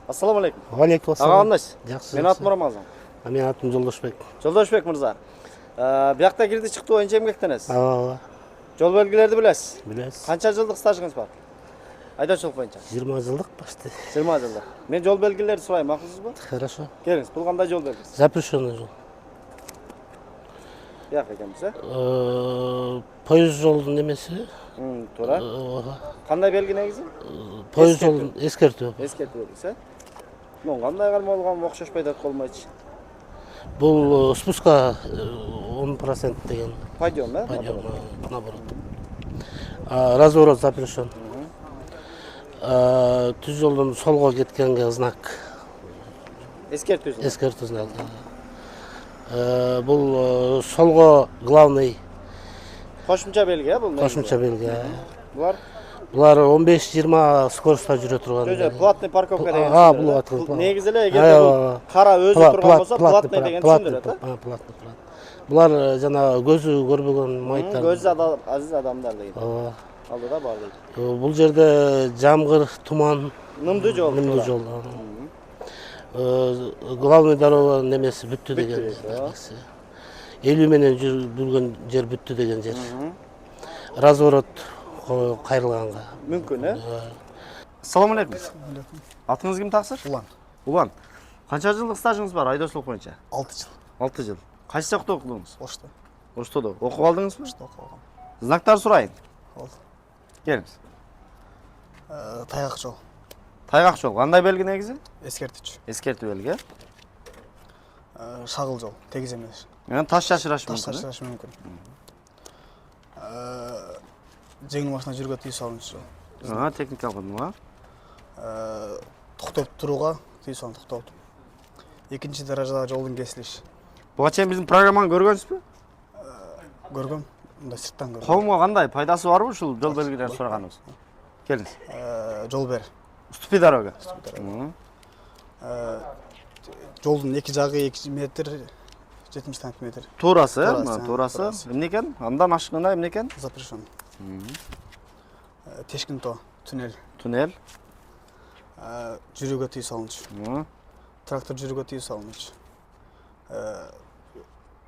Ассаламу алейкум. Алейкум Аға ассалам. қандайсыз? Жақсы. Мен атым Рамазан. Мен атым Жолдошбек. Жолдошбек мырза. Бұяқта кирди чықты ойынша емгектенесіз. Ооба. Жол белгілерді білесіз. Білесіз. Қанша жылдық стажыңыз бар? Айдоочулук боюнча. 20 жылдық почти. 20 жылдық. Мен жол белгілерді сұрайын, мақсыз ба? Хорошо. Келіңіз, бұл қандай жол белгісіз? Запрещенный жол. Бұяқ екенбіз, Пойыз жолдың немесі. Тура. Қандай белгі негізі? Пойыз жолдың ескерту. Ескерту белгісі. Мен қандай қармалған оқшашпайды қолмайчы. Бұл спуска 10% деген. Подъем, да? Подъем, наоборот. Разворот запрещен. Түз жолдың солға кеткенге знак. Ескерту знак. Ескерту знак. Бұл солға главный. Қошымша белгі, бұл? Қошымша белгі. Бұлар 15-20 скоростта жүре тұрған. Платный парковка деген түсіндіреді. Негізілі, егер бұл қара өзі тұрған болса, платный деген түсіндіреді. Платный. Бұлар жаңа көзі көрбеген майттар. Көзі азиз адамдар дейді. Алдыда бар дейді. Бұл жерде жамғыр, тұман. Нымды жол. Главный дорога немесі бүтті деген. 50 менен жүрген жер бүтті деген жер. Разворот қайрылғанға. Мүмкін, Ассаламу алейкум. Атыңыз кім тақсыр? Улан. Қанша жылдық стажыңыз бар айдоочулук боюнча? 6 жыл. 6 жыл. Қайсы жақта оқыдыңыз? Ошта. Оштода. Оқып алдыңыз ба? Ошта оқып алғам. Знактар сұрайын. Келіңіз. Тайғақ жол. Тайғақ жол. Қандай белгі негізі? Ескертуші. Ескерту белгі. Шағыл жол. Тегіз емес. Таш шашырашы мүмкін. Таш шашырашы мүмкін. Жеңіл машина жүруге тыйым салынушы жол. Техникалық ма? Тоқтап тұруға тыйым салынды, тоқтап. Екінші дәрежеде жолдың кесіліші. Бұға чейін біздің программаны көргенсіз бе? Көргем. Мұнда сырттан көргем. Қауымға қандай пайдасы бар бұл жол белгілерін сұрағанымыз? Келіңіз. Жол бер. Уступи дорога. Жолдың екі жағы 2 метр, 70 сантиметр. Турасы, турасы. Емнекен? Андан ашығында емнекен? Запрещен. Тешкін то, туннель. Туннель. Жүруге тыйым салынушы. Трактор жүруге тыйым салынушы.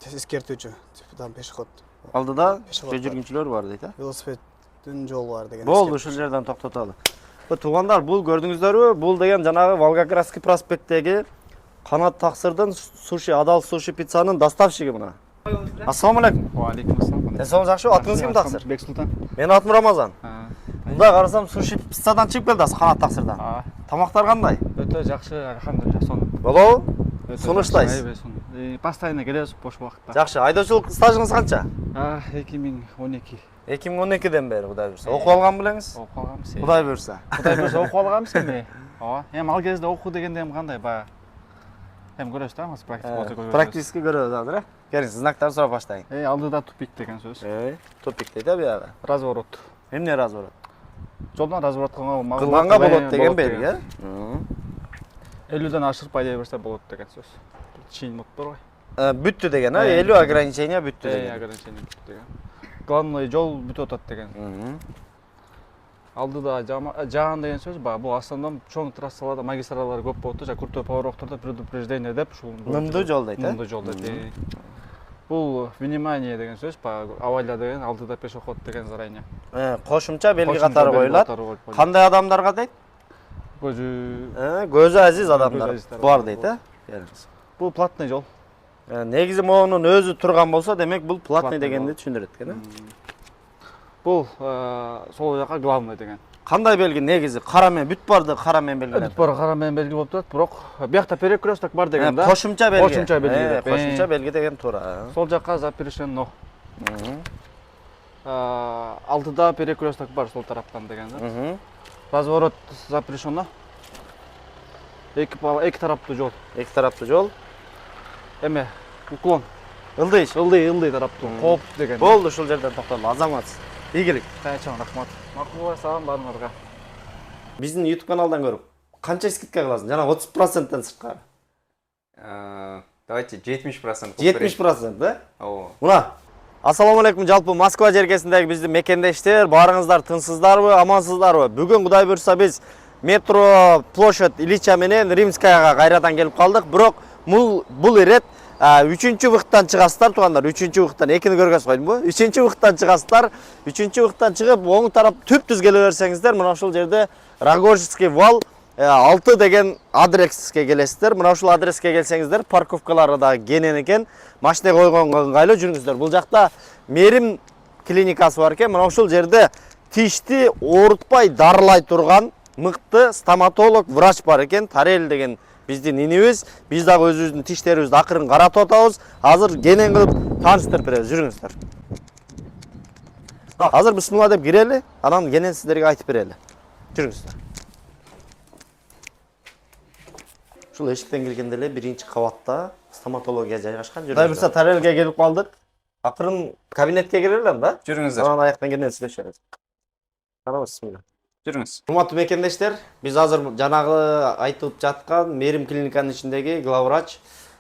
Ескертуші, типадан пешеход. Алдыда жүргіншілер бар дейді. Велосипедтің жол бар деген. Болды, ушул жерден тоқтаталы. Туғандар, бұл көрдіңіздер бе? Бұл деген жаңағы Волгоградский проспекттегі Қанат Тақсырдың суши, адал суши пиццаның доставщигі мұна. Ассаламу алейкум. Уалейкум ассалам. Денсаулық жақсы, атыңыз кім Тақсыр? Бексултан. Мен атым Рамазан. Мұнда қарасам суши пиццадан шығып келдіңіз Қанат Тақсырдан. Тамақтар қандай? Өте жақсы, альхамдулилlah, соны. Болау? Соныштайсыз? Постоянно келесіз бош уақытта. Жақсы, айдоочулук стажыңыз қанша? 2012. 2012-ден бері, Құдай бұйырса. Оқып алған білеңіз? Оқып алғанбыз. Құдай бұйырса. Құдай бұйырса оқып алғанбыз кеме. Ал кезде оқу дегенде қандай ба? Көресіз та, практически көресіз, келіңіз, знактар сұрап баштайын. Алдыда тупик деген сөз. Тупик дейді бұяғы. Разворот. Емне разворот? Жолдан разворот қылғанға болады деген белгі. 50-ден ашырып айдай берсе болады деген сөз. Чейін мұт бар ғой. Бүтті деген, 50 ограничения бүтті деген. Ограничения бүтті деген. Главный жол бүт отат деген. Алдыда жаан деген сөз ба, бұл астандан чоң трассаларда магистралар көп болыпты, күртө повороктарда предупреждение деп нымды жол дейді. Нымды жол дейді. Бұл внимание деген сөз ба, авайла деген, алдыда пешоход деген заранее. Қошымша белгі қатары қойылады. Қандай адамдарға дейді? Көзі әзіз адамдар бар дейді. Бұл платный жол. Негізі мұның өзі тұрған болса, демек бұл платный дегенді түсіндіреді. Бұл сол жаққа главный деген. Қандай белгі негізі? Қарамен бүт барды, қарамен белгі. Бүт бары қарамен белгі болып тұрады, бірақ бұяқта перекресток бар деген да. Қошымша белгі. Қошымша белгі деген тура. Сол жаққа запрещено. Алдыда перекресток бар сол тараптан деген да. Разворот запрещено. Екі тарапты жол. Екі тарапты жол. Эме, уклон. Ылдый тарапты. Қоп деген. Болды, шул жерден тоқталды. Азаматсыз. Игілік. Қайчан, рахмат. Мақұл салам барыңызға. Біздің YouTube каналдан көріп, қанша скидка қыласың? Жаңа 30%-тен сыртқа. Давайте 70%. 70%, да? Мұна. Ассаламу алейкум, жалпы Москва жергесіндегі бізді мекендештер, барыңыздар тынсыздар бы, амансыздар бы? Бүгін Құдай бұйырса біз метро площадь Ильича менен Римскаяга кайрадан келип калдык. Бирок бул ирет 3-чү вахттан чыгасыздар туугандар. 3-чү вахттан экини көргөз койдумбу? 3-чү вахттан чыгасыздар. 3-чү вахттан чыгып, оң тарап түп-түз келе берсеңиздер, мына ушул жерде Рогожский вал 6 деген адреске келесиздер. Мына ушул адреске келсеңиздер, парковкалары да кенен экен. Машина койгонго ыңгайлуу жүрүңүздөр. Бул жакта Мерим клиникасы бар экен. Мына ушул жерде тишти оорутпай дарылай турган мыкты стоматолог врач бар экен. Тарел деген биздин инибиз. Биз дагы өзүбүздүн тиштерибизди акырын каратып атабыз. Азыр кенен кылып тааныштырып беребиз. Жүрүңүздөр. Азыр бисмилла деп кирели, анан кенен сиздерге айтып берели. Жүрүңүздөр. Ушул эшиктен киргенде эле биринчи кабатта стоматология жайгашкан. Кудай бурса тарелге келип калдык. Акырын кабинетке кирели да? Жүрүңүздөр. Анан аяктан кенен сүйлөшөбүз. Кана бисмилла. Жүрүңүз. Урматтуу мекендештер, биз азыр жанагы айтылып жаткан Мерим клиниканын ичиндеги главврач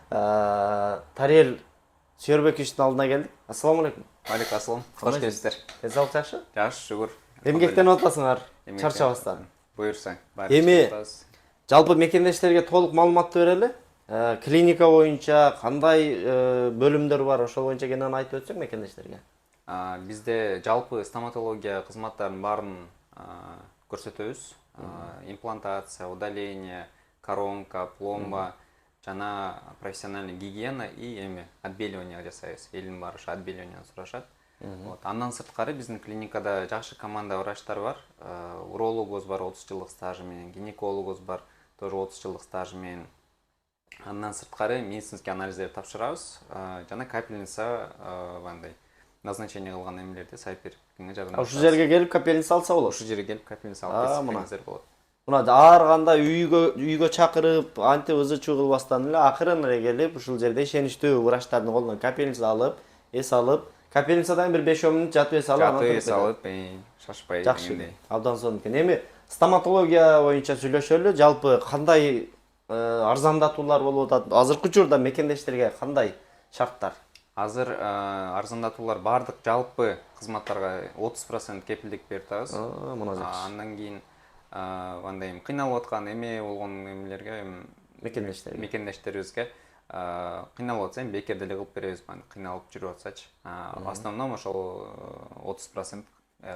Тарел Сүйөрбековичтин алдына келдик. Ассаламу алейкум. Алейкум ассалам. Кош келипсиздер. Денсаулык жакшы? Жакшы, шүгүр. Эмгектенип атасыңар. Чарчабастан. Буюрсаң. Эми жалпы мекендештерге толук маалыматты берели. Клиника боюнча кандай бөлүмдөр бар, ошол боюнча кенен айтып өтсөң мекендештерге. Бизде жалпы стоматология кызматтарынын баарын көрсөтөбүз. Имплантация, удаление, коронка, пломба, жана профессиональный гигиена и отбеливание жасайбыз. Элдин баары ошо отбеливание сурашат. Андан сырткары биздин клиникада жакшы команда врачтар бар. Урологубуз бар 30 жылдык стажы менен, гинекологубуз бар тоже 30 жылдык стажы менен. Андан сырткары медицинский анализдерди тапшырабыз. Жана капельница мындай назначение кылган эмелерди сайпергенге жардам. Ушул жерге келип капельница алса болот. Ушул жерге келип капельница алып кетсеңиздер болот. Мына аарганда үйгө чакырып, антип ызы-чуу кылбастан эле акырын эле келип, ушул жерде ишеничтүү врачтардын колунан капельница алып, эс алып, капельницадан бир 5-10 минут жатып эс алып, жатып эс алып, шашпай жакшы. Абдан сонун экен. Эми стоматология боюнча сүйлөшөлү. Жалпы кандай арзандатуулар болуп атат? Азыркы учурда мекендештерге кандай шарттар? Азыр арзандатуулар бардык жалпы кызматтарга 30% кепилдик берип атабыз. Мына жакшы. Андан кийин андай кыйналып аткан эме болгон эмелерге мекендештерибизге кыйналып атса бекер деле кылып беребиз. Кыйналып жүрүп атсачы. В основном ошол 30%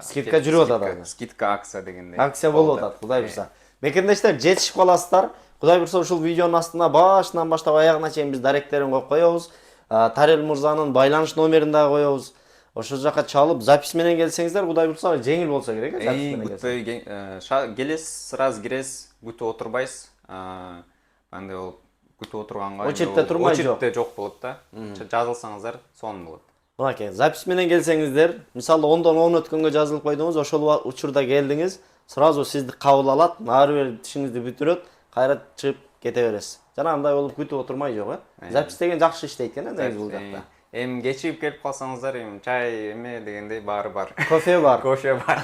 скидка жүрүп атат. Скидка акция дегендей. Акция болуп атат, Кудай бурса. Мекендештер жетишип каласыздар. Кудай бурса ушул видеонун астына башынан баштап аягына чейин биз даректерин коюп коебуз. Тарел мырзанын байланыш номерин дагы коебуз. Ошол жака чалып, запись менен келсеңиздер, Кудай бурса жеңил болсо керек, запись менен келсеңиздер. Келесиз, сразу киресиз, күтүп отурбайсыз. Андай болуп күтүп отурганга очередте турмай жок. Очередте жок болот да. Жазылсаңыздар, сонун болот. Мынакей, запись менен келсеңиздер, мисалы 10дон 10 өткөнгө жазылып койдуңуз, ошол учурда келдиңиз, сразу сизди кабыл алат, ары бери тишиңизди бүтүрөт, кайра чыгып кете бересиз. Жанагындай болуп күтүп отурмай жок, Запись деген жакшы иштейт экен негизи бул жакта. Кечигип келип калсаңыздар, чай эме дегендей баары бар. Кофе бар. Кофе бар.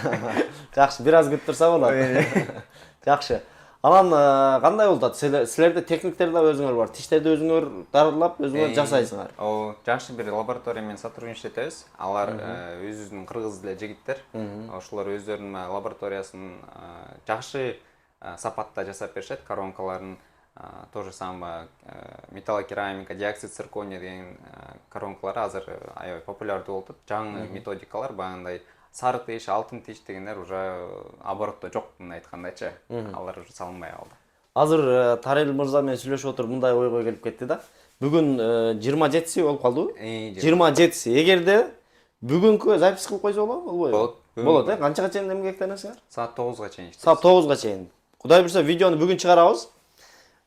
Жакшы, бир аз күтүп турса болот. Жакшы. Анан кандай болуп атат? Силерде техниктер да өзүңөр бар. Тиштерди өзүңөр дарылап, өзүңөр жасайсыңар. Жакшы бир лаборатория менен сотрудничать этебиз. Алар өзүбүздүн кыргыз эле жигиттер. Ошолор өздөрүнүн лабораториясын жакшы сапатта жасап беришет. Коронкаларын то же самое металлокерамика, диоксид циркония деген коронкалар азыр аябай популярдуу болуп атат. Жаңы методикалар баягындай сары тиш, алтын тиш дегендер уже оборотто жок, мындай айткандайчы. Алар уже салынбай калды. Азыр Тарел мырза менен сүйлөшүп отуруп мындай ойго келип кетти да. Бүгүн 27-си болуп калдыбы? 27-си. Эгерде бүгүнкү запись кылып койсо болобу, болбойбу? Болот, канчага чейин эмгектенесиңер? Саат 9га чейин иштейбиз. Саат 9га чейин. Кудай бурса видеону бүгүн чыгарабыз.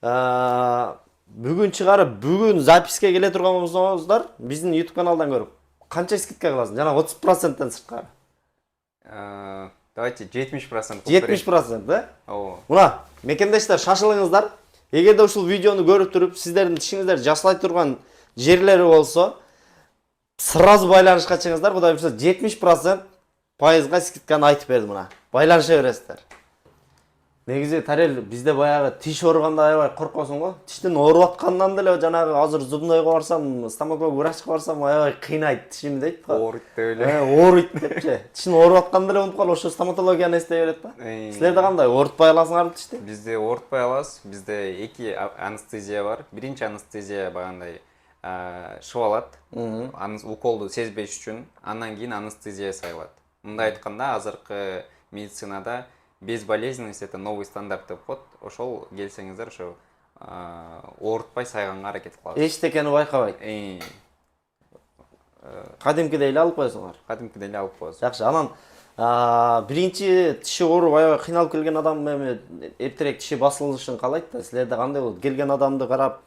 Бүгүн чыгарып, бүгүн записке келе турган болсоңуздар, биздин YouTube каналдан көрүп, канча скидка кыласың? Жана 30%тен сырткары. Давайте 70%. 70%, да? Ооба. Мына, мекендештер, шашылыңыздар. Эгерде ушул видеону көрүп туруп, сиздердин тишиңиздер жасалай турган жерлери болсо, сразу байланышка чыгыңыздар. Кудай бурса 70% пайызга скидканы айтып берди мына. Байланыша бересиздер. Негизи Тарел бизде баягы тиш ооруганда аябай коркосуң го. Тиштин ооруп аткандан деле жанагы азыр зубнойго барсам, стоматолог врачка барсам аябай кыйнайт тишим дейт. Ооруйт деп эле. Ооруйт депчи. Тишин ооруп атканда деле унутуп калып ошо стоматологияны эстей берет да. Силерде кандай? Оорутпай аласыңарбы тишти? Бизде оорутпай алабыз. Бизде эки анестезия бар. Биринчи анестезия багандай шып алат. Уколду сезбеш үчүн, андан кийин анестезия сайылат. Мындай айтканда, азыркы медицинада безболезненность это новый стандарт деп коет. Ошол келсеңиздер ошо оорутпай сайганга аракет кылабыз. Эчтекени байкабайт. Кадимкидей эле алып коесуңар. Кадимкидей эле алып коебуз. Жакшы, анан биринчи тиши ооруп аябай кыйналып келген адам эми эртерээк тиши басылышын каалайт да. Силерде кандай болот? Келген адамды карап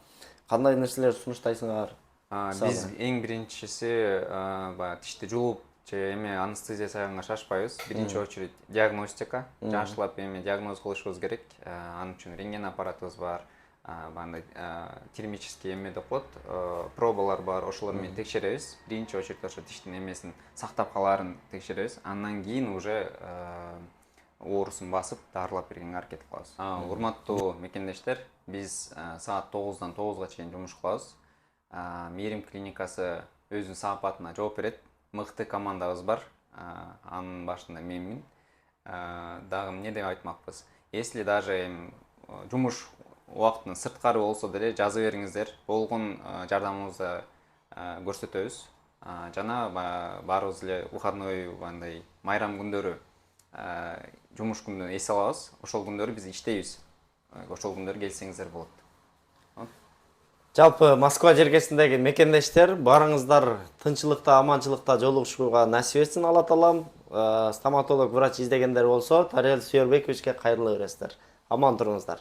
кандай нерселер сунуштайсыңар? Биз эң биринчиси баягы тишти жуулуп же эми анестезия сайганга шашпайбыз. Биринчи очередь диагностика, жакшылап эми диагноз кылышыбыз керек. Анын үчүн рентген аппаратыбыз бар. Бандай термический эме деп коет, пробалар бар, ошолор менен текшеребиз. Биринчи очередь ошо тиштин эмесин сактап калаарын текшеребиз. Андан кийин уже оорусун басып, дарылап бергенге аракет кылабыз. Урматтуу мекендештер, биз саат 9-дан 9-га чейин жумуш кылабыз. Мээрим клиникасы өзүнүн саапатына жооп берет. Мыкты командабыз бар. Анын башында менмин. Дагы эмне деп айтмакпыз? Если даже жумуш убактын сырткары болсо деле жазып бериңиздер. Болгон жардамыбызды көрсөтөбүз. Жана баарыбыз эле выходной бандай майрам күндөрү жумуш күнүн эс алабыз. Ошол күндөрү биз иштейбиз. Ошол күндөрү келсеңиздер болот. Жалпы Москва жергесиндеги мекендештер, барыңыздар тынчылыкта, аманчылыкта жолугушууга насип этсин Алла таалам. Стоматолог, врач издегендер болсо, Тарел Сүйөрбековичке кайрыла бересиздер. Аман туруңуздар.